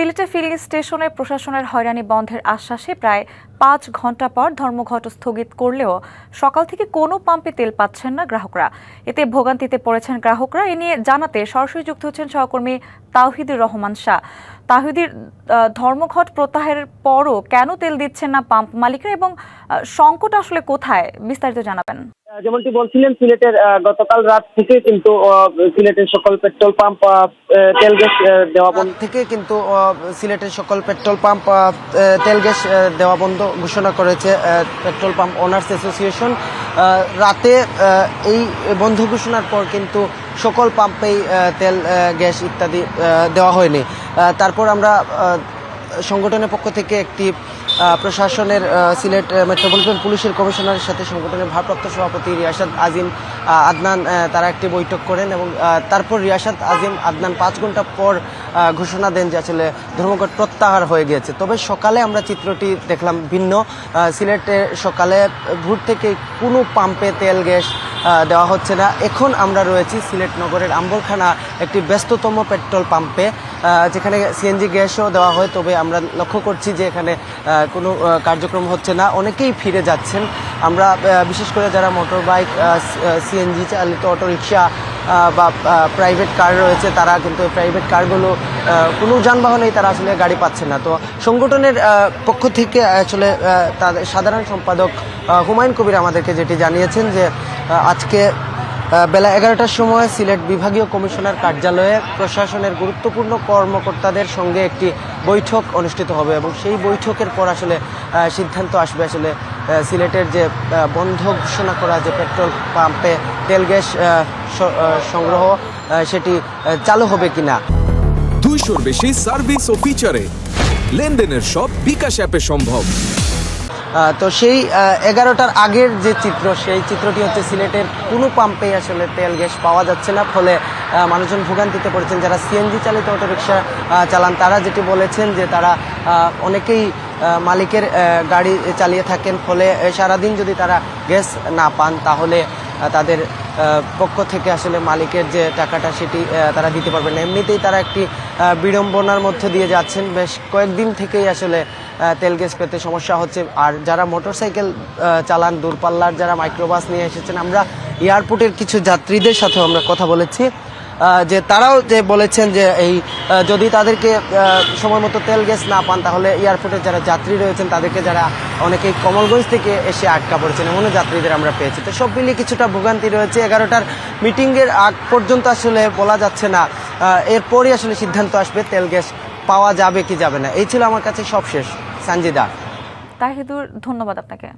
সিলেটে ফিলিং স্টেশনে প্রশাসনের হয়রানি বন্ধের আশ্বাসে প্রায় ৫ ঘণ্টা পর ধর্মঘট স্থগিত করলেও সকাল থেকে কোনো পাম্পে তেল পাচ্ছেন না গ্রাহকরা। এতে ভোগান্তিতে পড়েছেন গ্রাহকরা। এ নিয়ে জানাতে সরাসরি যুক্ত হচ্ছেন সহকর্মী তাওহিদুর রহমান শাহ। তাওহিদুর, ধর্মঘট প্রত্যাহারের পরও কেন তেল দিচ্ছেন না পাম্প মালিকরা এবং সংকট আসলে কোথায়, বিস্তারিত জানাবেন। যেমনটি বলছিলেন, সিলেটের গতকাল রাত থেকে কিন্তু সিলেটের সকল পেট্রোল পাম্প তেল গ্যাস দেওয়া বন্ধ সিলেটের সকল পেট্রোল পাম্প তেল গ্যাস দেওয়া বন্ধ ঘোষণা করেছে পেট্রোল পাম্প ওনার্স অ্যাসোসিয়েশন। রাতে এই বন্ধ ঘোষণার পর কিন্তু সকল পাম্পেই তেল গ্যাস ইত্যাদি দেওয়া হয়নি। তারপর আমরা সংগঠনের পক্ষ থেকে একটি প্রশাসনের সিলেট মেট্রোপলিটন পুলিশের কমিশনারের সাথে সংগঠনের ভারপ্রাপ্ত সভাপতি রিয়াসাত আজিম আদনান তারা একটি বৈঠক করেন এবং তারপর রিয়াসাত আজিম আদনান ৫ ঘণ্টা পর ঘোষণা দেন যে আসলে ধর্মঘট প্রত্যাহার হয়ে গিয়েছে। তবে সকালে আমরা চিত্রটি দেখলাম ভিন্ন। সিলেটে সকালে ভোর থেকে কোনো পাম্পে তেল গ্যাস দেওয়া হচ্ছে না। এখন আমরা রয়েছি সিলেট নগরের আম্বরখানা একটি ব্যস্ততম পেট্রোল পাম্পে, যেখানে সিএনজি গ্যাসও দেওয়া হয়। তবে আমরা লক্ষ্য করছি যে এখানে কোনো কার্যক্রম হচ্ছে না, অনেকেই ফিরে যাচ্ছেন। আমরা বিশেষ করে যারা মোটর বাইক, সিএনজি চালিত অটোরিকশা বা প্রাইভেট কার রয়েছে, তারা কিন্তু প্রাইভেট কারগুলো কোনো যানবাহনেই তারা আসলে গাড়ি পাচ্ছে না। তো সংগঠনের পক্ষ থেকে আসলে তাদের সাধারণ সম্পাদক হুমায়ুন কবির আমাদেরকে যেটি জানিয়েছেন যে আজকে বেলা 11টার সময় সিলেট বিভাগীয় কমিশনার কার্যালয়ে প্রশাসনের গুরুত্বপূর্ণ কর্মকর্তাদের সঙ্গে একটি বৈঠক অনুষ্ঠিত হবে এবং সেই বৈঠকের পর আসলে সিদ্ধান্ত আসবে আসলে সিলেটের যে বন্ধ ঘোষণা করা যে পেট্রোল পাম্পে তেল গ্যাস সংগ্রহ সেটি চালু হবে কিনা। 200-র বেশি সার্ভিস ও ফিচারে লেনদেনের সব বিকাশ অ্যাপে সম্ভব। তো সেই 11টার আগের যে চিত্র, সেই চিত্রটি হচ্ছে সিলেটের কোনো পাম্পেই আসলে তেল গ্যাস পাওয়া যাচ্ছে না। ফলে মানুষজন ভোগান্তিতে পড়েছেন। যারা সিএনজি চালিত অটোরিকশা চালান তারা যেটি বলেছেন যে তারা অনেকেই মালিকের গাড়ি চালিয়ে থাকেন। ফলে সারাদিন যদি তারা গ্যাস না পান তাহলে তাদের পক্ষ থেকে আসলে মালিকের যে টাকাটা সেটি তারা দিতে পারবেন না। এমনিতেই তারা একটি বিড়ম্বনার মধ্য দিয়ে যাচ্ছেন। বেশ কয়েকদিন থেকেই আসলে তেল গ্যাস পেতে সমস্যা হচ্ছে। আর যারা মোটরসাইকেল চালান, দূরপাল্লার যারা মাইক্রোবাস নিয়ে এসেছেন, আমরা এয়ারপোর্টের কিছু যাত্রীদের সাথেও আমরা কথা বলেছি, যে তারাও যে বলেছেন যে এই যদি তাদেরকে সময় মতো তেল গ্যাস না পান তাহলে এয়ারপোর্টের যারা যাত্রী রয়েছেন তাদেরকে, যারা অনেকেই কমলগঞ্জ থেকে এসে আটকা পড়েছেন, এমনও যাত্রীদের আমরা পেয়েছি। তো সব মিলিয়ে কিছুটা ভোগান্তি রয়েছে। 11টার মিটিংয়ের আগ পর্যন্ত আসলে বলা যাচ্ছে না, এরপরই আসলে সিদ্ধান্ত আসবে তেল গ্যাস পাওয়া যাবে কি যাবে না। এই ছিল আমার কাছে সবশেষ। সঞ্জিদা। তাহিদুর, ধন্যবাদ আপনাকে।